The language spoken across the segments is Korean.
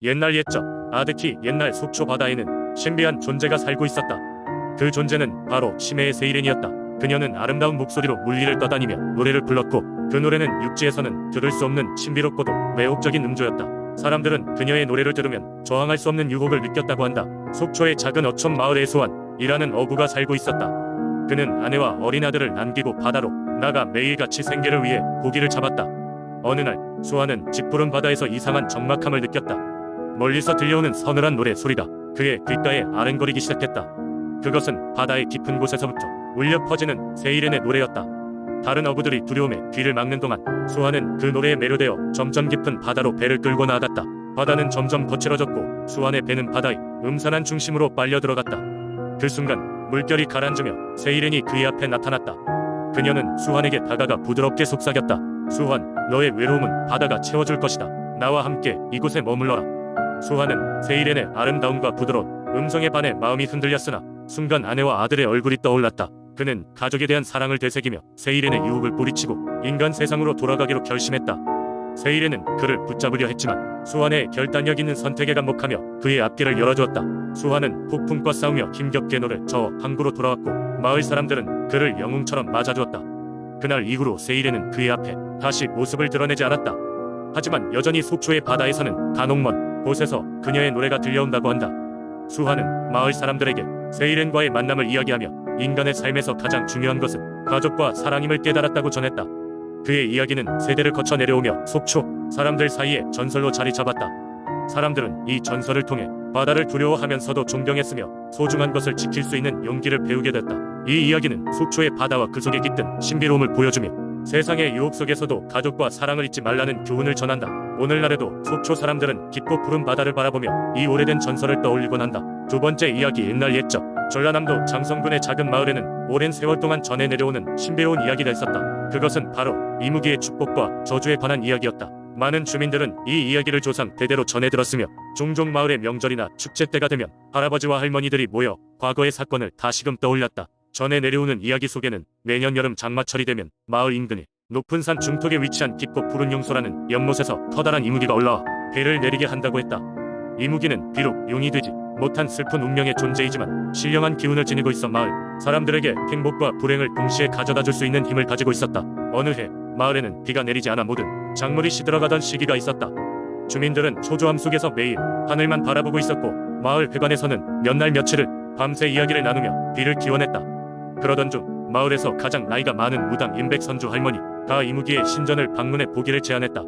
옛날 옛적, 아득히 옛날 속초 바다에는 신비한 존재가 살고 있었다. 그 존재는 바로 심해의 세이렌이었다. 그녀는 아름다운 목소리로 물리를 떠다니며 노래를 불렀고, 그 노래는 육지에서는 들을 수 없는 신비롭고도 매혹적인 음조였다. 사람들은 그녀의 노래를 들으면 저항할 수 없는 유혹을 느꼈다고 한다. 속초의 작은 어촌 마을에 수환이라는 어부가 살고 있었다. 그는 아내와 어린 아들을 남기고 바다로 나가 매일같이 생계를 위해 고기를 잡았다. 어느 날 수환은 짙푸른 바다에서 이상한 적막함을 느꼈다. 멀리서 들려오는 서늘한 노래 소리가 그의 귓가에 아른거리기 시작했다. 그것은 바다의 깊은 곳에서부터 울려 퍼지는 세이렌의 노래였다. 다른 어부들이 두려움에 귀를 막는 동안 수환은 그 노래에 매료되어 점점 깊은 바다로 배를 끌고 나아갔다. 바다는 점점 거칠어졌고 수환의 배는 바다의 음산한 중심으로 빨려 들어갔다. 그 순간 물결이 가라앉으며 세이렌이 그의 앞에 나타났다. 그녀는 수환에게 다가가 부드럽게 속삭였다. 수환, 너의 외로움은 바다가 채워줄 것이다. 나와 함께 이곳에 머물러라. 수환은 세이렌의 아름다움과 부드러운 음성에 반해 마음이 흔들렸으나 순간 아내와 아들의 얼굴이 떠올랐다. 그는 가족에 대한 사랑을 되새기며 세이렌의 유혹을 뿌리치고 인간 세상으로 돌아가기로 결심했다. 세이렌은 그를 붙잡으려 했지만 수환의 결단력 있는 선택에 감목하며 그의 앞길을 열어주었다. 수환은 폭풍과 싸우며 힘겹게 노를 저어 항구로 돌아왔고, 마을 사람들은 그를 영웅처럼 맞아주었다. 그날 이후로 세이렌은 그의 앞에 다시 모습을 드러내지 않았다. 하지만 여전히 속초의 바다에서는 간혹 먼 곳에서 그녀의 노래가 들려온다고 한다. 수환은 마을 사람들에게 세이렌과의 만남을 이야기하며 인간의 삶에서 가장 중요한 것은 가족과 사랑임을 깨달았다고 전했다. 그의 이야기는 세대를 거쳐 내려오며 속초 사람들 사이에 전설로 자리 잡았다. 사람들은 이 전설을 통해 바다를 두려워하면서도 존경했으며 소중한 것을 지킬 수 있는 용기를 배우게 됐다. 이 이야기는 속초의 바다와 그 속에 깃든 신비로움을 보여주며 세상의 유혹 속에서도 가족과 사랑을 잊지 말라는 교훈을 전한다. 오늘날에도 속초 사람들은 깊고 푸른 바다를 바라보며 이 오래된 전설을 떠올리곤 한다. 두 번째 이야기, 옛날 옛적 전라남도 장성군의 작은 마을에는 오랜 세월 동안 전해 내려오는 신비로운 이야기가 있었다. 그것은 바로 이무기의 축복과 저주에 관한 이야기였다. 많은 주민들은 이 이야기를 조상 대대로 전해 들었으며 종종 마을의 명절이나 축제 때가 되면 할아버지와 할머니들이 모여 과거의 사건을 다시금 떠올렸다. 전해 내려오는 이야기 속에는 매년 여름 장마철이 되면 마을 인근에 높은 산 중턱에 위치한 깊고 푸른 용소라는 연못에서 커다란 이무기가 올라와 배를 내리게 한다고 했다. 이무기는 비록 용이 되지 못한 슬픈 운명의 존재이지만 신령한 기운을 지니고 있어 마을 사람들에게 행복과 불행을 동시에 가져다 줄 수 있는 힘을 가지고 있었다. 어느 해 마을에는 비가 내리지 않아 모든 작물이 시들어가던 시기가 있었다. 주민들은 초조함 속에서 매일 하늘만 바라보고 있었고, 마을 회관에서는 몇 날 며칠을 밤새 이야기를 나누며 비를 기원했다. 그러던 중 마을에서 가장 나이가 많은 무당 임백선주 할머니가 이무기의 신전을 방문해 보기를 제안했다.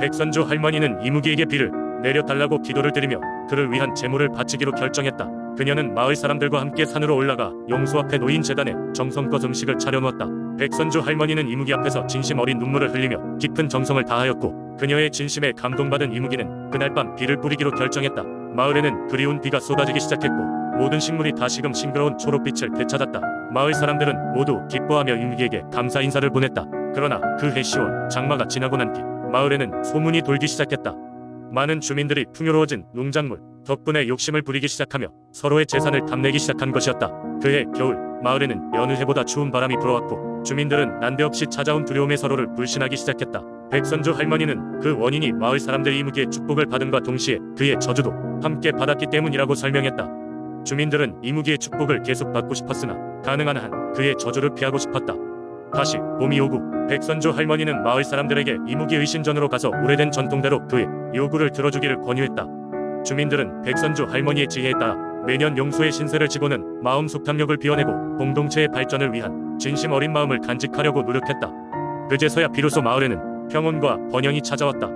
백선주 할머니는 이무기에게 비를 내려달라고 기도를 드리며 그를 위한 제물을 바치기로 결정했다. 그녀는 마을 사람들과 함께 산으로 올라가 용소 앞에 놓인 제단에 정성껏 음식을 차려놓았다. 백선주 할머니는 이무기 앞에서 진심 어린 눈물을 흘리며 깊은 정성을 다하였고, 그녀의 진심에 감동받은 이무기는 그날 밤 비를 뿌리기로 결정했다. 마을에는 그리운 비가 쏟아지기 시작했고 모든 식물이 다시금 싱그러운 초록빛을 되찾았다. 마을 사람들은 모두 기뻐하며 이무기에게 감사 인사를 보냈다. 그러나 그 해 10월 장마가 지나고 난 뒤 마을에는 소문이 돌기 시작했다. 많은 주민들이 풍요로워진 농작물 덕분에 욕심을 부리기 시작하며 서로의 재산을 탐내기 시작한 것이었다. 그해 겨울 마을에는 여느 해보다 추운 바람이 불어왔고 주민들은 난데없이 찾아온 두려움에 서로를 불신하기 시작했다. 백선주 할머니는 그 원인이 마을 사람들이 이무기의 축복을 받은과 동시에 그의 저주도 함께 받았기 때문이라고 설명했다. 주민들은 이무기의 축복을 계속 받고 싶었으나 가능한 한 그의 저주를 피하고 싶었다. 다시 봄이 오고 백선주 할머니는 마을 사람들에게 이무기의 신전으로 가서 오래된 전통대로 그의 요구를 들어주기를 권유했다. 주민들은 백선주 할머니의 지혜에 따라 매년 용소의 신세를 지고는 마음 속탐욕을 비워내고 공동체의 발전을 위한 진심 어린 마음을 간직하려고 노력했다. 그제서야 비로소 마을에는 평온과 번영이 찾아왔다.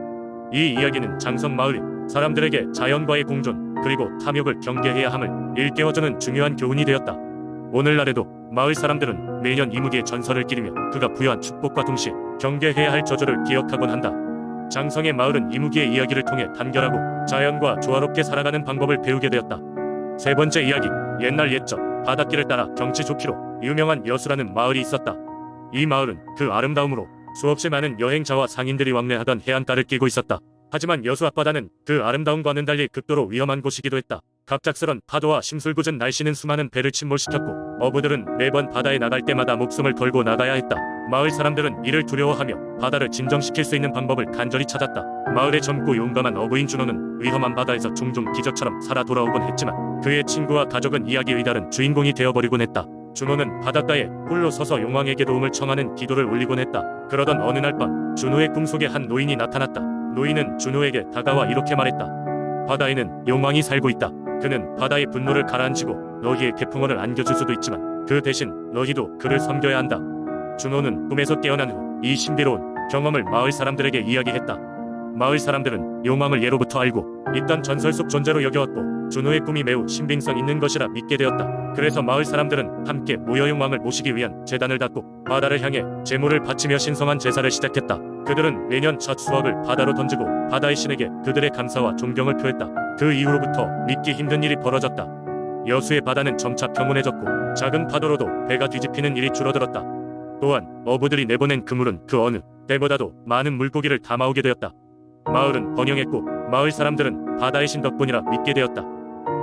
이 이야기는 장성 마을의 사람들에게 자연과의 공존 그리고 탐욕을 경계해야 함을 일깨워주는 중요한 교훈이 되었다. 오늘날에도 마을 사람들은 매년 이무기의 전설을 기리며 그가 부여한 축복과 동시에 경계해야 할 저주를 기억하곤 한다. 장성의 마을은 이무기의 이야기를 통해 단결하고 자연과 조화롭게 살아가는 방법을 배우게 되었다. 세 번째 이야기, 옛날 옛적 바닷길을 따라 경치 좋기로 유명한 여수라는 마을이 있었다. 이 마을은 그 아름다움으로 수없이 많은 여행자와 상인들이 왕래하던 해안가를 끼고 있었다. 하지만 여수 앞바다는 그 아름다움과는 달리 극도로 위험한 곳이기도 했다. 갑작스런 파도와 심술궂은 날씨는 수많은 배를 침몰시켰고 어부들은 매번 바다에 나갈 때마다 목숨을 걸고 나가야 했다. 마을 사람들은 이를 두려워하며 바다를 진정시킬 수 있는 방법을 간절히 찾았다. 마을의 젊고 용감한 어부인 준호는 위험한 바다에서 종종 기적처럼 살아 돌아오곤 했지만 그의 친구와 가족은 이야기의 다른 주인공이 되어버리곤 했다. 준호는 바닷가에 홀로 서서 용왕에게 도움을 청하는 기도를 올리곤 했다. 그러던 어느 날 밤 준호의 꿈속에 한 노인이 나타났다. 노인은 준호에게 다가와 이렇게 말했다. 바다에는 용왕이 살고 있다. 그는 바다의 분노를 가라앉히고 너희의 태풍어를 안겨줄 수도 있지만 그 대신 너희도 그를 섬겨야 한다. 준호는 꿈에서 깨어난 후 이 신비로운 경험을 마을 사람들에게 이야기했다. 마을 사람들은 용왕을 예로부터 알고 있던 전설 속 존재로 여겨왔고 준호의 꿈이 매우 신빙성 있는 것이라 믿게 되었다. 그래서 마을 사람들은 함께 모여 용왕을 모시기 위한 제단을 닫고 바다를 향해 제물을 바치며 신성한 제사를 시작했다. 그들은 매년 첫 수확을 바다로 던지고 바다의 신에게 그들의 감사와 존경을 표했다. 그 이후로부터 믿기 힘든 일이 벌어졌다. 여수의 바다는 점차 평온해졌고 작은 파도로도 배가 뒤집히는 일이 줄어들었다. 또한 어부들이 내보낸 그물은 그 어느 때보다도 많은 물고기를 담아오게 되었다. 마을은 번영했고 마을 사람들은 바다의 신 덕분이라 믿게 되었다.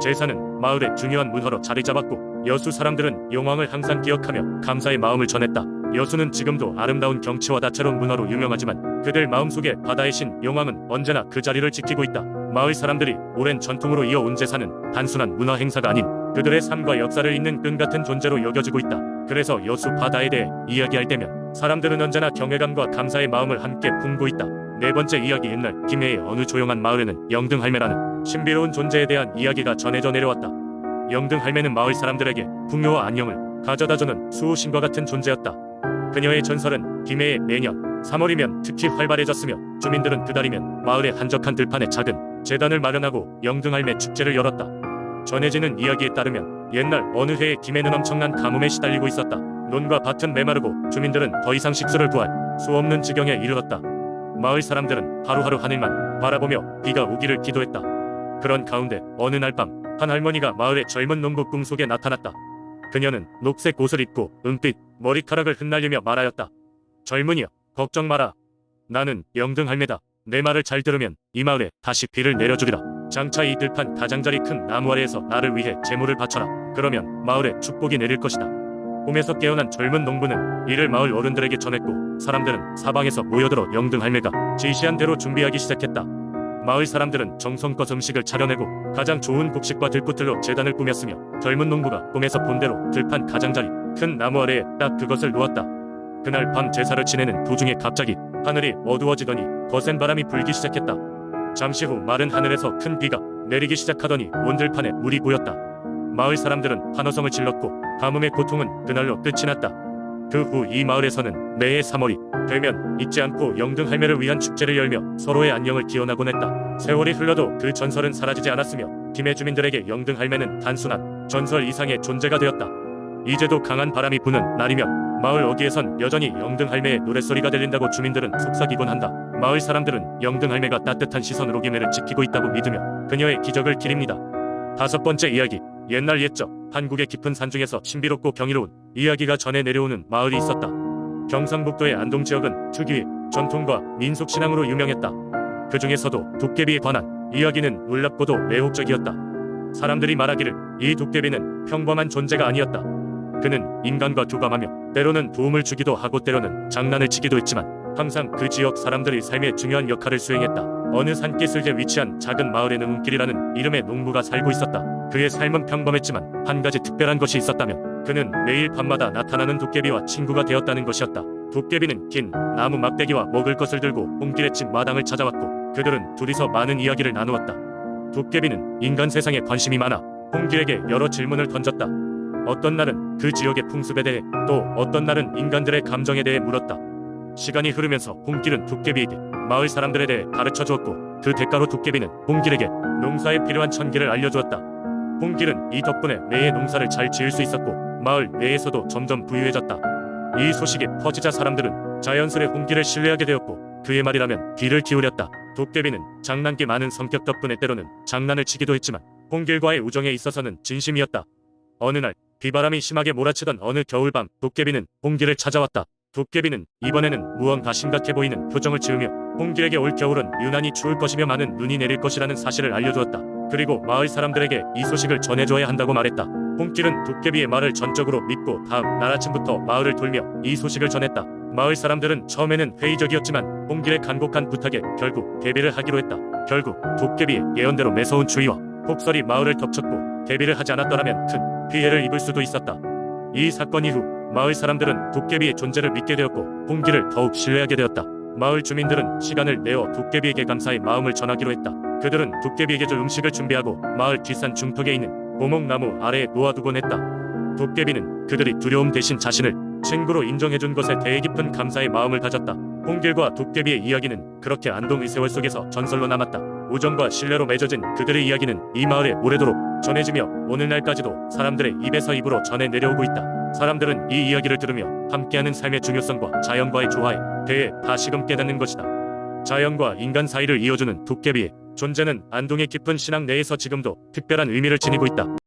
제사는 마을의 중요한 문화로 자리 잡았고 여수 사람들은 용왕을 항상 기억하며 감사의 마음을 전했다. 여수는 지금도 아름다운 경치와 다채로운 문화로 유명하지만 그들 마음속에 바다의 신 용왕은 언제나 그 자리를 지키고 있다. 마을 사람들이 오랜 전통으로 이어온 제사는 단순한 문화 행사가 아닌 그들의 삶과 역사를 잇는 끈 같은 존재로 여겨지고 있다. 그래서 여수 바다에 대해 이야기할 때면 사람들은 언제나 경외감과 감사의 마음을 함께 품고 있다. 네 번째 이야기. 옛날 김해의 어느 조용한 마을에는 영등할매라는 신비로운 존재에 대한 이야기가 전해져 내려왔다. 영등할매는 마을 사람들에게 풍요와 안녕을 가져다주는 수호신과 같은 존재였다. 그녀의 전설은 김해에 매년 3월이면 특히 활발해졌으며 주민들은 그달이면 마을의 한적한 들판에 작은 제단을 마련하고 영등할매 축제를 열었다. 전해지는 이야기에 따르면 옛날 어느 해에 김해는 엄청난 가뭄에 시달리고 있었다. 논과 밭은 메마르고 주민들은 더 이상 식수를 구할 수 없는 지경에 이르렀다. 마을 사람들은 하루하루 하늘만 바라보며 비가 오기를 기도했다. 그런 가운데 어느 날 밤 한 할머니가 마을의 젊은 농부 꿈속에 나타났다. 그녀는 녹색 옷을 입고 은빛 머리카락을 흩날리며 말하였다. 젊은이여, 걱정 마라. 나는 영등할매다. 내 말을 잘 들으면 이 마을에 다시 비를 내려주리라. 장차 이 들판 가장자리 큰 나무 아래에서 나를 위해 제물을 바쳐라. 그러면 마을에 축복이 내릴 것이다. 꿈에서 깨어난 젊은 농부는 이를 마을 어른들에게 전했고 사람들은 사방에서 모여들어 영등할매가 지시한 대로 준비하기 시작했다. 마을 사람들은 정성껏 음식을 차려내고 가장 좋은 곡식과 들꽃들로 제단을 꾸몄으며 젊은 농부가 꿈에서 본 대로 들판 가장자리 큰 나무 아래에 딱 그것을 놓았다. 그날 밤 제사를 지내는 도중에 갑자기 하늘이 어두워지더니 거센 바람이 불기 시작했다. 잠시 후 마른 하늘에서 큰 비가 내리기 시작하더니 온 들판에 물이 고였다. 마을 사람들은 환호성을 질렀고 가뭄의 고통은 그날로 끝이 났다. 그 후 이 마을에서는 매해 3월이 되면 잊지 않고 영등할매를 위한 축제를 열며 서로의 안녕을 기원하곤 했다. 세월이 흘러도 그 전설은 사라지지 않았으며 김해 주민들에게 영등할매는 단순한 전설 이상의 존재가 되었다. 이제도 강한 바람이 부는 날이면 마을 어귀에선 여전히 영등할매의 노랫소리가 들린다고 주민들은 속삭이곤 한다. 마을 사람들은 영등할매가 따뜻한 시선으로 김해를 지키고 있다고 믿으며 그녀의 기적을 기립니다. 다섯 번째 이야기. 옛날 옛적 한국의 깊은 산 중에서 신비롭고 경이로운 이야기가 전해 내려오는 마을이 있었다. 경상북도의 안동 지역은 특유의 전통과 민속신앙으로 유명했다. 그 중에서도 도깨비에 관한 이야기는 놀랍고도 매혹적이었다. 사람들이 말하기를 이 도깨비는 평범한 존재가 아니었다. 그는 인간과 교감하며 때로는 도움을 주기도 하고 때로는 장난을 치기도 했지만 항상 그 지역 사람들의 삶에 중요한 역할을 수행했다. 어느 산기슭에 위치한 작은 마을에는 운길이라는 이름의 농부가 살고 있었다. 그의 삶은 평범했지만 한 가지 특별한 것이 있었다면 그는 매일 밤마다 나타나는 도깨비와 친구가 되었다는 것이었다. 도깨비는 긴 나무 막대기와 먹을 것을 들고 홍길의 집 마당을 찾아왔고 그들은 둘이서 많은 이야기를 나누었다. 도깨비는 인간 세상에 관심이 많아 홍길에게 여러 질문을 던졌다. 어떤 날은 그 지역의 풍습에 대해 또 어떤 날은 인간들의 감정에 대해 물었다. 시간이 흐르면서 홍길은 도깨비에게 마을 사람들에 대해 가르쳐 주었고 그 대가로 도깨비는 홍길에게 농사에 필요한 천기를 알려주었다. 홍길은 이 덕분에 매해 농사를 잘 지을 수 있었고 마을 내에서도 점점 부유해졌다. 이 소식이 퍼지자 사람들은 자연스레 홍길을 신뢰하게 되었고 그의 말이라면 귀를 기울였다. 도깨비는 장난기 많은 성격 덕분에 때로는 장난을 치기도 했지만 홍길과의 우정에 있어서는 진심이었다. 어느 날 비바람이 심하게 몰아치던 어느 겨울밤 도깨비는 홍길을 찾아왔다. 도깨비는 이번에는 무언가 심각해 보이는 표정을 지으며 홍길에게 올 겨울은 유난히 추울 것이며 많은 눈이 내릴 것이라는 사실을 알려주었다. 그리고 마을 사람들에게 이 소식을 전해줘야 한다고 말했다. 홍길은 도깨비의 말을 전적으로 믿고 다음 날 아침부터 마을을 돌며 이 소식을 전했다. 마을 사람들은 처음에는 회의적이었지만 홍길의 간곡한 부탁에 결국 대비를 하기로 했다. 결국 도깨비의 예언대로 매서운 추위와 폭설이 마을을 덮쳤고 대비를 하지 않았더라면 큰 피해를 입을 수도 있었다. 이 사건 이후 마을 사람들은 도깨비의 존재를 믿게 되었고 홍길을 더욱 신뢰하게 되었다. 마을 주민들은 시간을 내어 도깨비에게 감사의 마음을 전하기로 했다. 그들은 도깨비에게 줄 음식을 준비하고 마을 뒷산 중턱에 있는 고목나무 아래에 놓아두곤 했다. 도깨비는 그들이 두려움 대신 자신을 친구로 인정해준 것에 대해 깊은 감사의 마음을 가졌다. 홍길과 도깨비의 이야기는 그렇게 안동의 세월 속에서 전설로 남았다. 우정과 신뢰로 맺어진 그들의 이야기는 이 마을에 오래도록 전해지며 오늘날까지도 사람들의 입에서 입으로 전해 내려오고 있다. 사람들은 이 이야기를 들으며 함께하는 삶의 중요성과 자연과의 조화에 대해 다시금 깨닫는 것이다. 자연과 인간 사이를 이어주는 도깨비의 존재는 안동의 깊은 신앙 내에서 지금도 특별한 의미를 지니고 있다.